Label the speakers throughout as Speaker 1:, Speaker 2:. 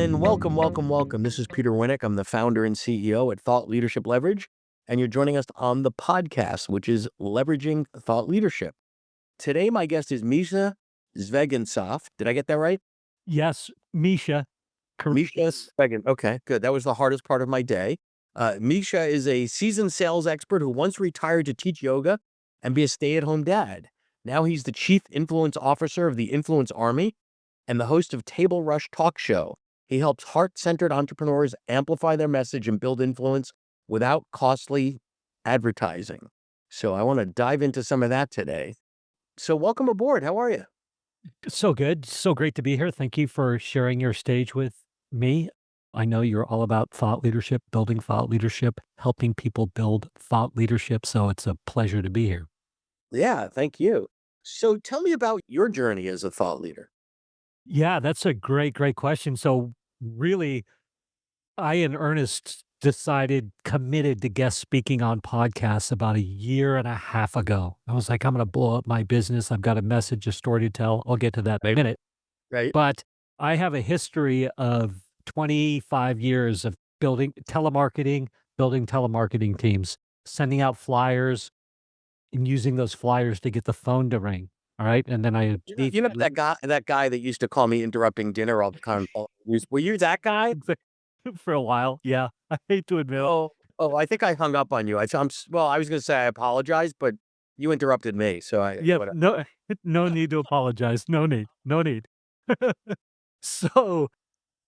Speaker 1: gentlemen, welcome, welcome, welcome. This is Peter Winnick. I'm the founder and CEO at Thought Leadership Leverage, and you're joining us on the podcast, which is Leveraging Thought Leadership. Today, my guest is Mischa Zvegintzov. Did I get that right?
Speaker 2: Yes, Mischa,
Speaker 1: Mischa
Speaker 2: yes.
Speaker 1: Zvegin. Okay, good. That was the hardest part of my day. Mischa is a seasoned sales expert who once retired to teach yoga and be a stay-at-home dad. Now he's the Chief Influence Officer of the Influence Army and the host of Table Rush Talk Show. He helps heart-centered entrepreneurs amplify their message and build influence without costly advertising. So I want to dive into some of that today. So welcome aboard. How are you?
Speaker 2: So good. So great to be here. Thank you for sharing your stage with me. I know you're all about thought leadership, building thought leadership, helping people build thought leadership. So it's a pleasure to be here.
Speaker 1: Yeah, thank you. So tell me about your journey as a thought leader.
Speaker 2: Yeah, that's a great question. So really, I and Ernest decided, committed to guest speaking on podcasts about a year and a half ago. I was like, I'm going to blow up my business. I've got a message, a story to tell. I'll get to that in a minute.
Speaker 1: Right.
Speaker 2: But I have a history of 25 years of building telemarketing teams, sending out flyers and using those flyers to get the phone to ring. All right. And then I
Speaker 1: You know that guy that used to call me interrupting dinner all the time. Were you that guy?
Speaker 2: for a while. Yeah. I hate to admit it.
Speaker 1: Oh, I think I hung up on you. Well, I was going to say I apologize, but you interrupted me, so
Speaker 2: Yeah.
Speaker 1: what?
Speaker 2: No, no need to apologize. No need. No need. So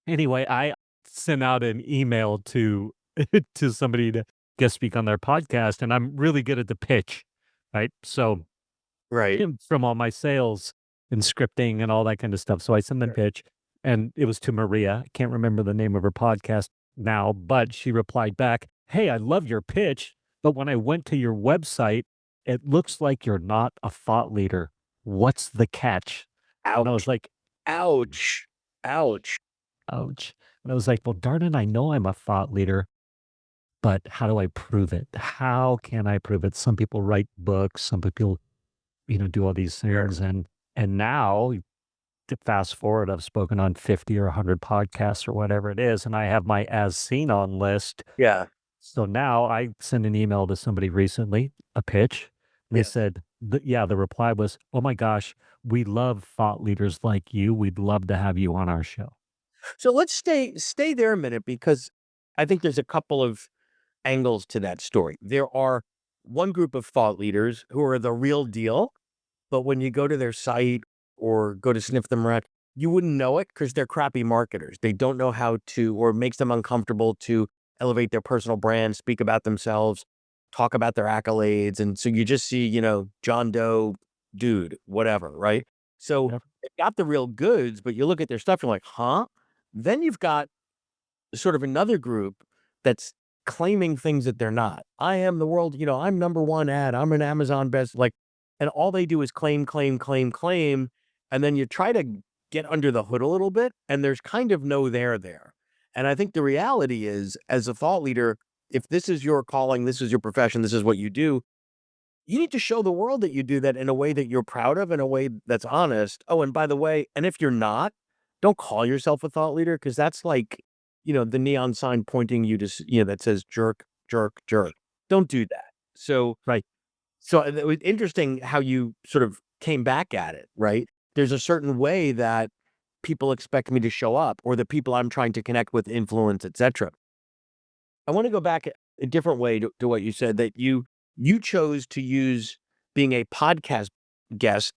Speaker 2: anyway, I sent out an email to to somebody to guest speak on their podcast, and I'm really good at the pitch, right? So
Speaker 1: Right.
Speaker 2: from all my sales and scripting and all that kind of stuff. So I sent them
Speaker 1: Sure.
Speaker 2: pitch, and it was to Maria. I can't remember the name of her podcast now, but she replied back, "Hey, I love your pitch, but when I went to your website, it looks like you're not a thought leader. What's the catch?" And I was
Speaker 1: Ouch!
Speaker 2: like,
Speaker 1: Ouch! Ouch!
Speaker 2: ouch. And I was like, well, darn it, I know I'm a thought leader, but how do I prove it? How can I prove it? Some people write books, some people, do all these
Speaker 1: Sure.
Speaker 2: things. And now to fast forward, I've spoken on 50 or 100 podcasts or whatever it is, and I have my as seen on list.
Speaker 1: Yeah.
Speaker 2: So now I sent an email to somebody recently, a pitch. And they
Speaker 1: Yes.
Speaker 2: said, yeah, the reply was, oh my gosh, we love thought leaders like you. We'd love to have you on our show.
Speaker 1: So let's stay there a minute because I think there's a couple of angles to that story. There are one group of thought leaders who are the real deal, but when you go to their site or go to sniff them around, you wouldn't know it because they're crappy marketers. They don't know how to, or it makes them uncomfortable to elevate their personal brand, speak about themselves, talk about their accolades. And so you just see, John Doe dude, whatever, right? So
Speaker 2: Yep.
Speaker 1: they've got the real goods, but you look at their stuff, you're like, huh? Then you've got sort of another group that's claiming things that they're not. I am the world, I'm number one ad. I'm an Amazon best, like, and all they do is claim, claim, claim, claim. And then you try to get under the hood a little bit, and there's kind of no there there. And I think the reality is, as a thought leader, if this is your calling, this is your profession, this is what you do, you need to show the world that you do that in a way that you're proud of, in a way that's honest. Oh, and by the way, and if you're not, don't call yourself a thought leader because that's like, the neon sign pointing you to, that says jerk, jerk, jerk. Don't do that. So,
Speaker 2: Right.
Speaker 1: so it was interesting how you sort of came back at it, right? There's a certain way that people expect me to show up, or the people I'm trying to connect with, influence, etc. I want to go back a different way to what you said, that you chose to use being a podcast guest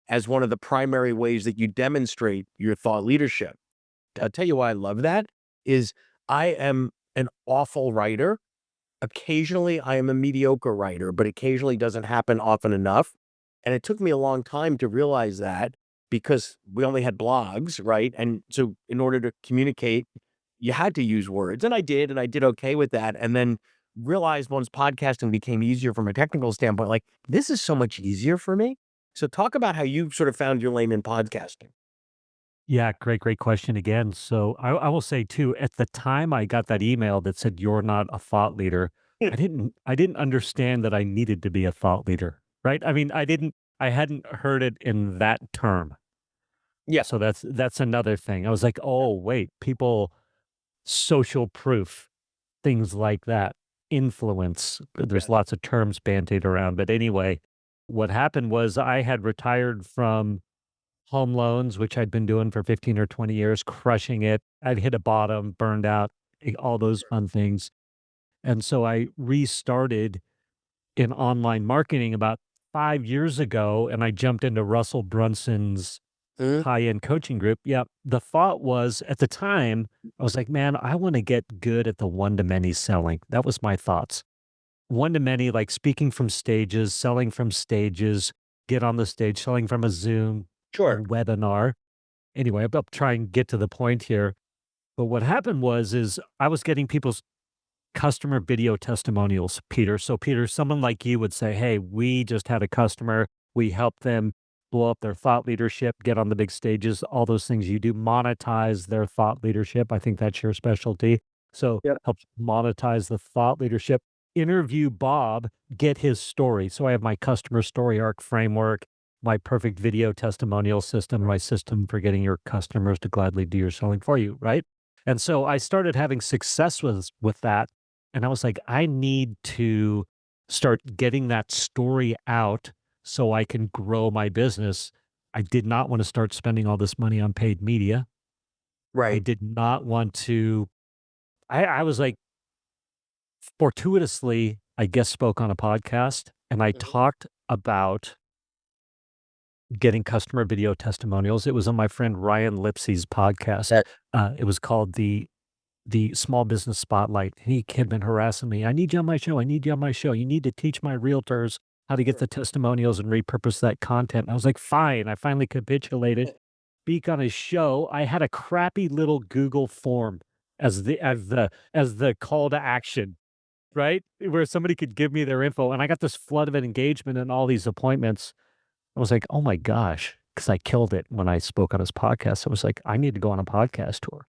Speaker 1: as one of the primary ways that you demonstrate your thought leadership. I'll tell you why I love that is I am an awful writer. Occasionally I am a mediocre writer, but occasionally doesn't happen often enough. And it took me a long time to realize that because we only had blogs, right? And so in order to communicate, you had to use words. And I did okay with that. And then realized once podcasting became easier from a technical standpoint, like this is so much easier for me. So talk about how you sort of found your lane in podcasting.
Speaker 2: Yeah, great question again. So I will say too, at the time I got that email that said you're not a thought leader, I didn't understand that I needed to be a thought leader, right? I mean, I hadn't heard it in that term.
Speaker 1: Yeah.
Speaker 2: So that's another thing. I was like, "Oh, wait, people social proof, things like that, influence." There's
Speaker 1: Yes.
Speaker 2: lots of terms bandied around, but anyway, what happened was I had retired from home loans, which I'd been doing for 15 or 20 years, crushing it. I'd hit a bottom, burned out, all those fun things. And so I restarted in online marketing about 5 years ago, and I jumped into Russell Brunson's
Speaker 1: Mhm.
Speaker 2: high-end coaching group. Yeah, the thought was at the time, I was like, "Man, I wanna get good at the one-to-many selling." That was my thoughts. One-to-many, like speaking from stages, selling from stages, get on the stage, selling from a Zoom, a
Speaker 1: Sure.
Speaker 2: webinar. Anyway, I'll try and get to the point here. But what happened is I was getting people's customer video testimonials, Peter. So, Peter, someone like you would say, "Hey, we just had a customer. We helped them blow up their thought leadership, get on the big stages, all those things you do, monetize their thought leadership." I think that's your specialty. So,
Speaker 1: Yeah.
Speaker 2: help monetize the thought leadership. Interview Bob, get his story. So, I have my customer story arc framework, my perfect video testimonial system, my system for getting your customers to gladly do your selling for you, right? And so I started having success with that, and I was like, I need to start getting that story out so I can grow my business. I did not want to start spending all this money on paid media. I
Speaker 1: Right.
Speaker 2: did not want to I was like fortuitously, I guest spoke on a podcast and I
Speaker 1: Mhm.
Speaker 2: talked about getting customer video testimonials. It was on my friend Ryan Lipsey's podcast.
Speaker 1: That
Speaker 2: It was called the small business spotlight. He had been harassing me. "I need you on my show. I need you on my show. You need to teach my realtors how to get
Speaker 1: Sure.
Speaker 2: the testimonials and repurpose that content." And I was like, "Fine." I finally capitulated. Speak on his show. I had a crappy little Google form as the call to action, right? Where somebody could give me their info, and I got this flood of an engagement and all these appointments. I was like, "Oh my gosh," because I killed it when I spoke on his podcast. I was like, "I need to go on a podcast tour."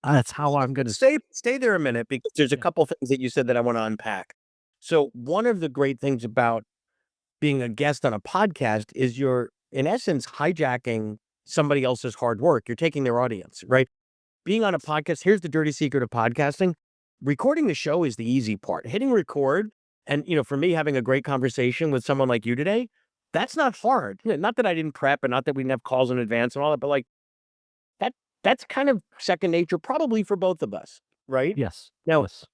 Speaker 2: That's how I'm gonna
Speaker 1: Stay there a minute because there's a
Speaker 2: Yeah.
Speaker 1: couple things that you said that I wanna unpack. So, one of the great things about being a guest on a podcast is you're, in essence, hijacking somebody else's hard work. You're taking their audience, right? Being on a podcast, here's the dirty secret of podcasting. Recording the show is the easy part. Hitting record and, for me, having a great conversation with someone like you today, that's not hard. Not that I didn't prep and not that we didn't have calls in advance and all that, but like that that's kind of second nature probably for both of us, right?
Speaker 2: Yes.
Speaker 1: Now,
Speaker 2: Yes.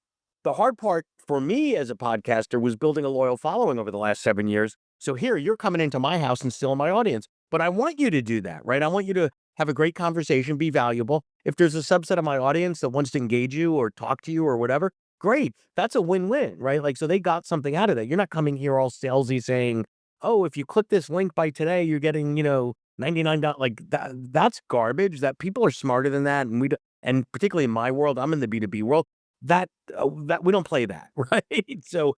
Speaker 1: the hard part for me as a podcaster was building a loyal following over the last 7 years. So here you're coming into my house and still in my audience, but I want you to do that, right? I want you to have a great conversation, be valuable. If there's a subset of my audience that wants to engage you or talk to you or whatever, great. That's a win-win, right? Like, so they got something out of that. You're not coming here all salesy saying, "Oh, if you click this link by today, you're getting, $99." Like that's garbage. That people are smarter than that. And particularly in my world, I'm in the B2B world. That we don't play that, right? So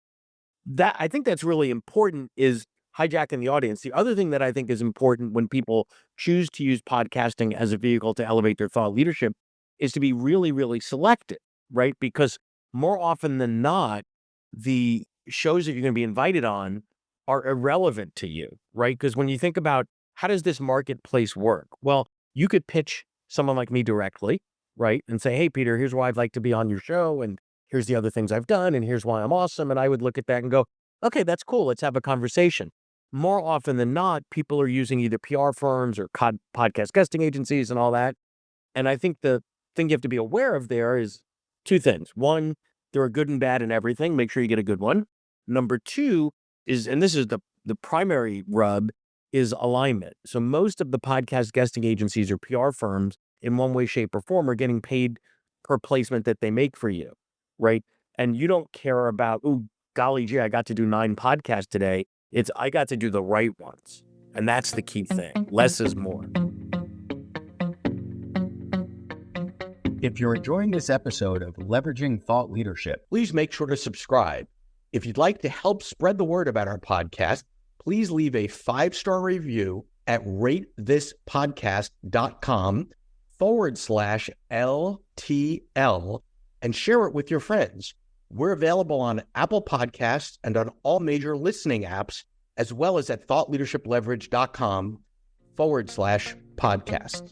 Speaker 1: that I think that's really important is hijacking the audience. The other thing that I think is important when people choose to use podcasting as a vehicle to elevate their thought leadership is to be really, really selective, right? Because more often than not, the shows that you're going to be invited on are irrelevant to you, right? Because when you think about how does this marketplace work? Well, you could pitch someone like me directly, right? And say, "Hey, Peter, here's why I'd like to be on your show. And here's the other things I've done, and here's why I'm awesome." And I would look at that and go, "Okay, that's cool. Let's have a conversation." More often than not, people are using either PR firms or podcast guesting agencies and all that. And I think the thing you have to be aware of there is two things. One, there are good and bad in everything. Make sure you get a good one. Number two is, and this is the primary rub, is alignment. So most of the podcast guesting agencies or PR firms, in one way, shape, or form, are getting paid per placement that they make for you, right? And you don't care about, "Oh, golly gee, I got to do 9 podcasts today." It's I got to do the right ones. And that's the key thing. Less is more.
Speaker 3: If you're enjoying this episode of Leveraging Thought Leadership,
Speaker 1: Please make sure to subscribe. If you'd like to help spread the word about our podcast, please leave a 5-star review at ratethispodcast.com/LTL and share it with your friends. We're available on Apple Podcasts and on all major listening apps, as well as at thoughtleadershipleverage.com/podcast.
Speaker 3: podcast.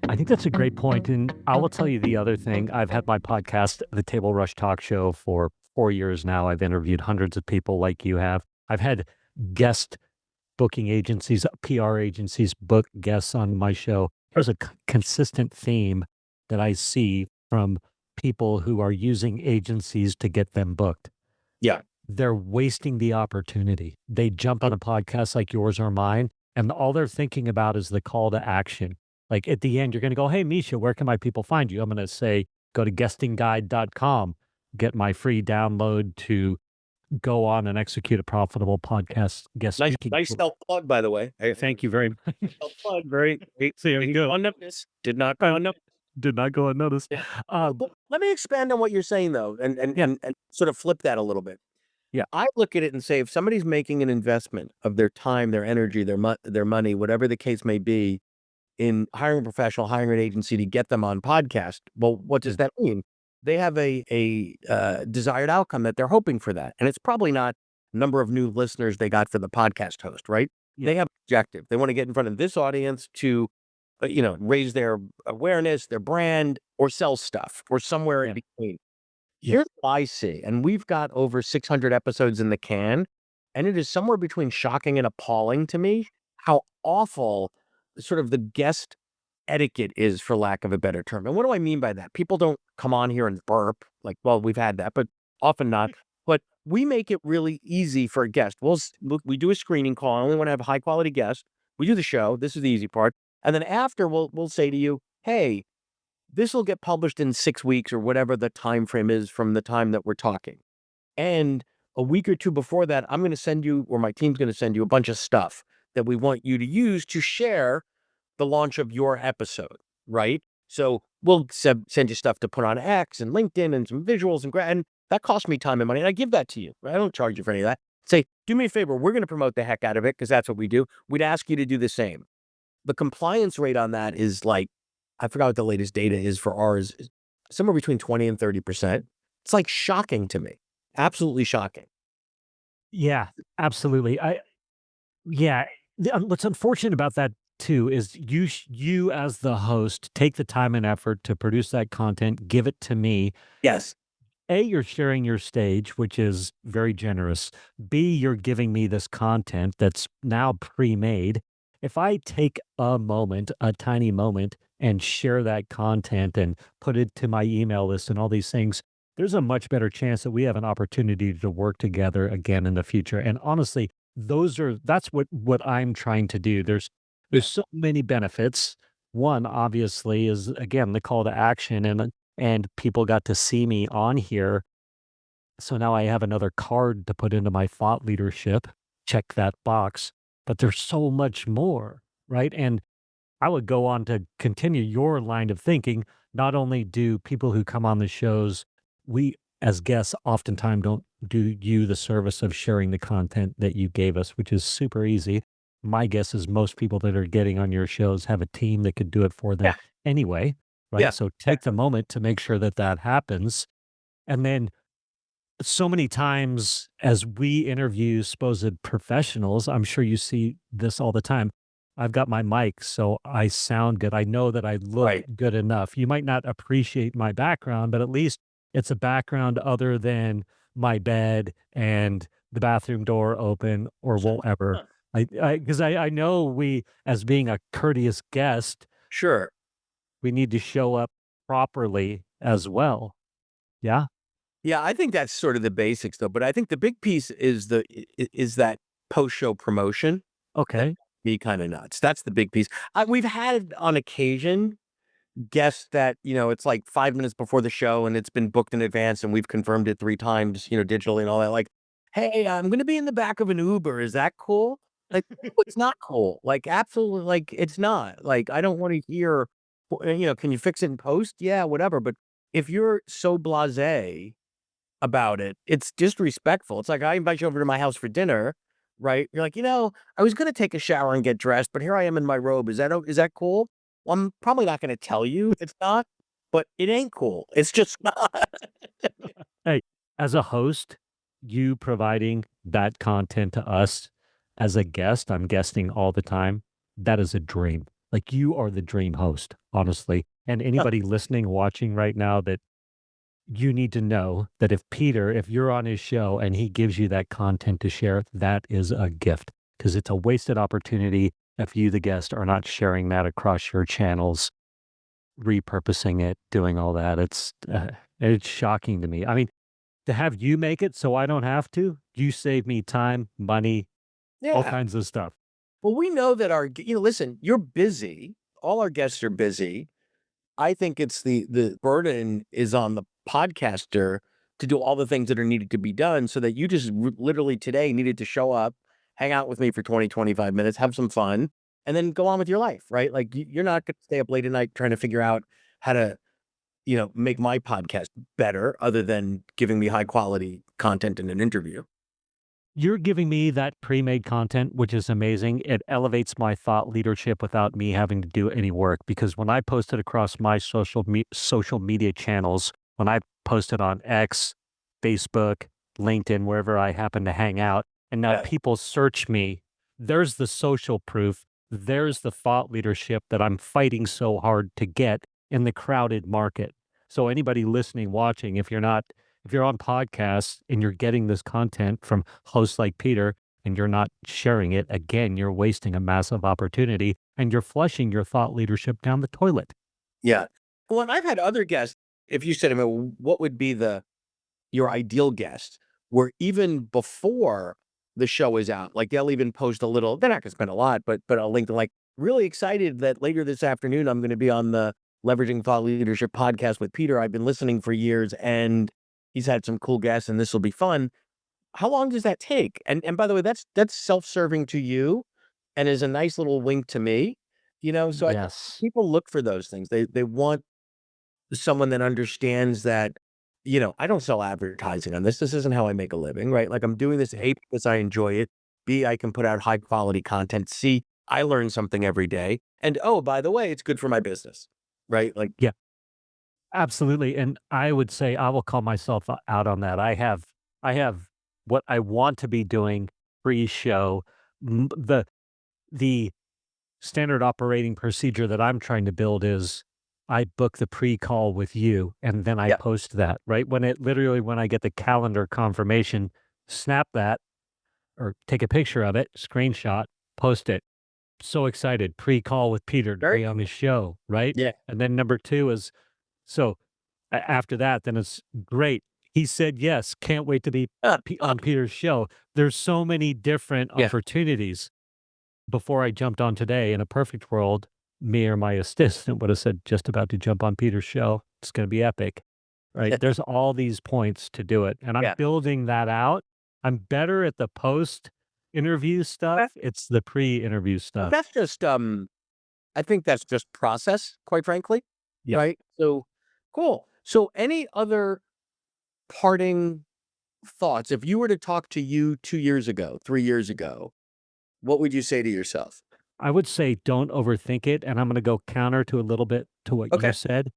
Speaker 2: I think that's a great point. And I will tell you the other thing. I've had my podcast, The Table Rush Talk Show, for 4 years now. I've interviewed hundreds of people like you have. I've had guest booking agencies, PR agencies book guests on my show. There's a consistent theme that I see from people who are using agencies to get them booked.
Speaker 1: Yeah.
Speaker 2: They're wasting the opportunity. They jump on a podcast like yours or mine, and all they're thinking about is the call to action. Like at the end, you're going to go, "Hey, Misha, where can my people find you?" I'm going to say, "Go to guestingguide.com, get my free download to go on and execute a profitable podcast guest
Speaker 1: Nice,
Speaker 2: speaking
Speaker 1: nice
Speaker 2: tour."
Speaker 1: self plug, by the way. Hey, thank you very much. Self plug, very great.
Speaker 2: See, I'm good.
Speaker 1: Unnoticed. Did not go unnoticed.
Speaker 2: Did not go unnoticed.
Speaker 1: Yeah. But let me expand on what you're saying though, and
Speaker 2: Yeah.
Speaker 1: and sort of flip that a little bit.
Speaker 2: Yeah.
Speaker 1: I look at it and say, if somebody's making an investment of their time, their energy, their money, whatever the case may be, in hiring a professional, hiring an agency to get them on podcast, well, what does that mean? They have a desired outcome that they're hoping for that, and it's probably not number of new listeners they got for the podcast host, right?
Speaker 2: Yeah.
Speaker 1: They have objective. They want to get in front of this audience to, raise their awareness, their brand, or sell stuff, or somewhere in between.
Speaker 2: Yeah.
Speaker 1: Here's what I see, and we've got over 600 episodes in the can, and it is somewhere between shocking and appalling to me how awful sort of the guest etiquette is, for lack of a better term. And what do I mean by that? People don't come on here and burp, like, well, we've had that, but often not. But we make it really easy for a guest. Look, we do a screening call. I only want to have high quality guests. We do the show. This is the easy part. And then after, we'll say to you, hey, this will get published in 6 weeks or whatever the time frame is from the time that we're talking. And a week or two before that, I'm going to send you, or my team's going to send you a bunch of stuff that we want you to use to share the launch of your episode, right? So we'll send you stuff to put on X and LinkedIn and some visuals and that costs me time and money. And I give that to you. Right? I don't charge you for any of that. Say, do me a favor. We're going to promote the heck out of it because that's what we do. We'd ask you to do the same. The compliance rate on that is like, I forgot what the latest data is for ours, is somewhere between 20 and 30%. It's like shocking to me. Absolutely shocking.
Speaker 2: Yeah, absolutely. What's unfortunate about that too is you as the host take the time and effort to produce that content, give it to me.
Speaker 1: Yes.
Speaker 2: A, you're sharing your stage, which is very generous. B, you're giving me this content that's now pre-made. If I take a moment, a tiny moment, and share that content and put it to my email list and all these things, there's a much better chance that we have an opportunity to work together again in the future. And honestly, that's what I'm trying to do. There's so many benefits. One, obviously, is again the call to action, and people got to see me on here. So now I have another card to put into my thought leadership. Check that box. But there's so much more, right? And I would go on to continue your line of thinking. Not only do people who come on the shows, we as guests oftentimes don't do you the service of sharing the content that you gave us, which is super easy. My guess is most people that are getting on your shows have a team that could do it for them
Speaker 1: Yeah.
Speaker 2: anyway, right?
Speaker 1: Yeah.
Speaker 2: So take the moment to make sure that that happens. And then so many times as we interview supposed professionals, I'm sure you see this all the time. I've got my mic, so I sound good. I know that I look
Speaker 1: Right.
Speaker 2: good enough. You might not appreciate my background, but at least it's a background other than my bed and the bathroom door open or whatever.
Speaker 1: Huh.
Speaker 2: Because I know we, as being a courteous guest,
Speaker 1: Sure.
Speaker 2: we need to show up properly as well. Yeah.
Speaker 1: Yeah, I think that's sort of the basics though, but I think the big piece is is that post-show promotion that
Speaker 2: Okay.
Speaker 1: be kind of nuts. That's the big piece. We've had on occasion guests that, it's like 5 minutes before the show and it's been booked in advance and we've confirmed it 3 times, digitally and all that. Like, "Hey, I'm gonna be in the back of an Uber. Is that cool?" Like, no, it's not cool. Like, absolutely, like, it's not. Like, I don't wanna hear, "Can you fix it in post?" Yeah, whatever, but if you're so blasé about it, it's disrespectful. It's like I invite you over to my house for dinner, right? You're like, I was gonna take a shower and get dressed, but here I am in my robe. Is that cool? Well, I'm probably not gonna tell you it's not, but it ain't cool. It's just not.
Speaker 2: Hey, as a host, you providing that content to us as a guest, I'm guesting all the time. that is a dream. Like, you are the dream host, honestly. And anybody listening, watching right now, that you need to know that if you're on his show and he gives you that content to share, that is a gift, because it's a wasted opportunity if you, the guest, are not sharing that across your channels, repurposing it, doing all that. It's shocking to me. I mean, to have you make it so I don't have to, you save me time, money, all
Speaker 1: Yeah.
Speaker 2: kinds of stuff.
Speaker 1: Well, we know that listen, you're busy. All our guests are busy. I think it's the burden is on the podcaster to do all the things that are needed to be done so that you just literally today needed to show up, hang out with me for 20, 25 minutes, have some fun, and then go on with your life, right? Like you're not going to stay up late at night trying to figure out how to, make my podcast better other than giving me high quality content in an interview.
Speaker 2: You're giving me that pre-made content, which is amazing. It elevates my thought leadership without me having to do any work, because when I post it across my social media channels, when I post it on X, Facebook, LinkedIn, wherever I happen to hang out, and now
Speaker 1: Yeah.
Speaker 2: people search me, there's the social proof. There's the thought leadership that I'm fighting so hard to get in the crowded market. So anybody listening, watching, if you're on podcasts and you're getting this content from hosts like Peter and you're not sharing it, again, you're wasting a massive opportunity and you're flushing your thought leadership down the toilet.
Speaker 1: Yeah. Well, and I've had other guests, if you said to me, what would be your ideal guest, where even before the show is out, like they'll even post a little, they're not gonna spend a lot, but a link to like, really excited that later this afternoon I'm gonna be on the Leveraging Thought Leadership podcast with Peter. I've been listening for years and he's had some cool guests and this will be fun. How long does that take? And by the way, that's self-serving to you and is a nice little wink to me. So I think
Speaker 2: Yes.
Speaker 1: people look for those things. They want someone that understands that, I don't sell advertising on this. This isn't how I make a living, right? Like I'm doing this A, because I enjoy it. B, I can put out high quality content. C, I learn something every day. And oh, by the way, it's good for my business, right? Like,
Speaker 2: Yeah, absolutely. And I would say I will call myself out on that. I have what I want to be doing pre-show. The standard operating procedure that I'm trying to build is I book the pre-call with you and then I
Speaker 1: yeah,
Speaker 2: post that, right? When I get the calendar confirmation, snap that or take a picture of it, screenshot, post it. So excited, pre-call with Peter to
Speaker 1: very
Speaker 2: be on his
Speaker 1: cool.
Speaker 2: show, right?
Speaker 1: Yeah.
Speaker 2: And then number 2 is so after that, then it's great. He said yes. Can't wait to be on Peter's show. There's so many different
Speaker 1: Yeah.
Speaker 2: opportunities. Before I jumped on today, in a perfect world, me or my assistant would have said, just about to jump on Peter's show. It's going to be epic, right? There's all these points to do it. And I'm
Speaker 1: Yeah.
Speaker 2: building that out. I'm better at the post interview stuff.
Speaker 1: Okay.
Speaker 2: It's the pre interview
Speaker 1: But
Speaker 2: stuff.
Speaker 1: that's just, I think that's just process, quite frankly.
Speaker 2: Yep.
Speaker 1: Right. So cool. So any other parting thoughts? If you were to talk to you 2 years ago, 3 years ago, what would you say to yourself?
Speaker 2: I would say don't overthink it. And I'm going to go counter to a little bit to what you
Speaker 1: Okay.
Speaker 2: said.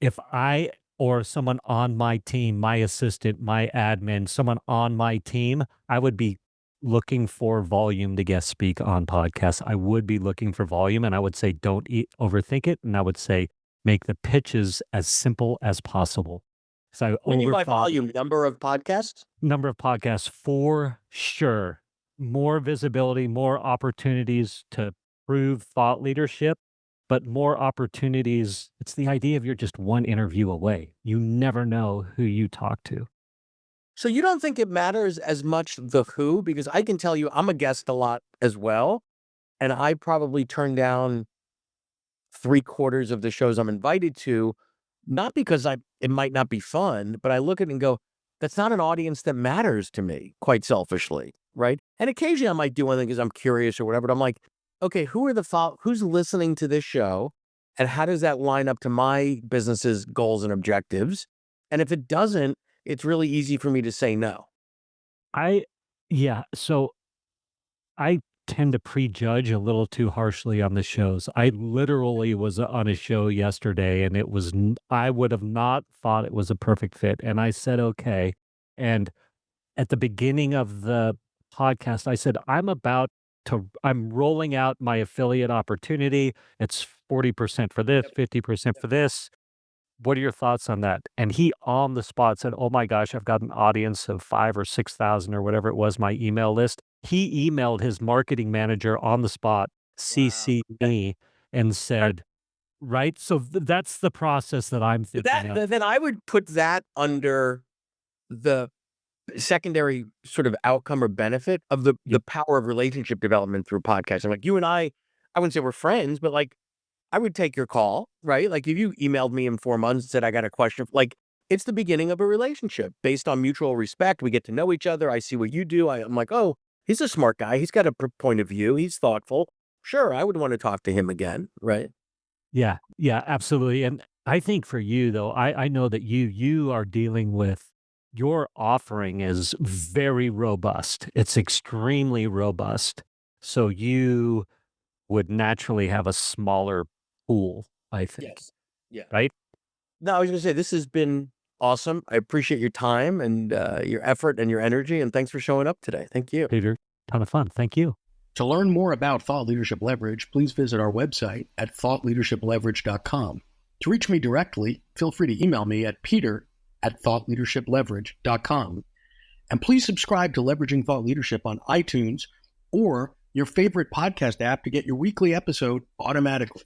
Speaker 2: If I or someone on my team, my assistant, my admin, someone on my team, I would be looking for volume to guest speak on podcasts. I would be looking for volume, and I would say don't overthink it, and I would say make the pitches as simple as possible. So I
Speaker 1: What do you mean by
Speaker 2: overthought
Speaker 1: volume? Number of podcasts?
Speaker 2: number of podcasts for sure. More visibility, more opportunities to prove thought leadership, but more opportunities. It's the idea of you're just one interview away. You never know who you talk to.
Speaker 1: So you don't think it matters as much the who? Because I can tell you I'm a guest a lot as well, and I probably turn down 3/4 of the shows I'm invited to, not because it might not be fun, but I look at it and go, "That's not an audience that matters to me," quite selfishly, right? And occasionally I might do one thing because I'm curious or whatever, but I'm like, "Okay, who's listening to this show, and how does that line up to my business's goals and objectives?" And if it doesn't, it's really easy for me to say no.
Speaker 2: I, yeah. So I tend to prejudge a little too harshly on the shows. I literally was on a show yesterday and I would have not thought it was a perfect fit. And I said, okay. And at the beginning of the podcast, I said, I'm about I'm rolling out my affiliate opportunity. It's 40% for this, 50% for this. What are your thoughts on that? And he on the spot said, "Oh my gosh, I've got an audience of 5 or 6,000 or whatever it was, my email list." He emailed his marketing manager on the spot,
Speaker 1: Wow.
Speaker 2: CC'd me, and said, right? So that's the process that I'm thinking of.
Speaker 1: Then I would put that under the secondary sort of outcome or benefit of
Speaker 2: Yeah.
Speaker 1: the power of relationship development through podcasting. Like you and I wouldn't say we're friends, but like I would take your call, right? Like if you emailed me in 4 months and said I got a question, like it's the beginning of a relationship based on mutual respect. We get to know each other. I see what you do. I'm like, oh, he's a smart guy. He's got a point of view. He's thoughtful. Sure, I would want to talk to him again, right?
Speaker 2: Yeah, yeah, absolutely, and I think for you, though, I know that you are dealing with your offering is very robust. It's extremely robust, so you would naturally have a smaller pool, I think,
Speaker 1: Yes. Yeah.
Speaker 2: right?
Speaker 1: No, I was gonna say this has been awesome. I appreciate your time and your effort and your energy, and thanks for showing up today. Thank you.
Speaker 2: Peter, ton of fun. Thank you.
Speaker 3: To learn more about Thought Leadership Leverage, please visit our website at thoughtleadershipleverage.com. To reach me directly, feel free to email me at peter@thoughtleadershipleverage.com. And please subscribe to Leveraging Thought Leadership on iTunes or your favorite podcast app to get your weekly episode automatically.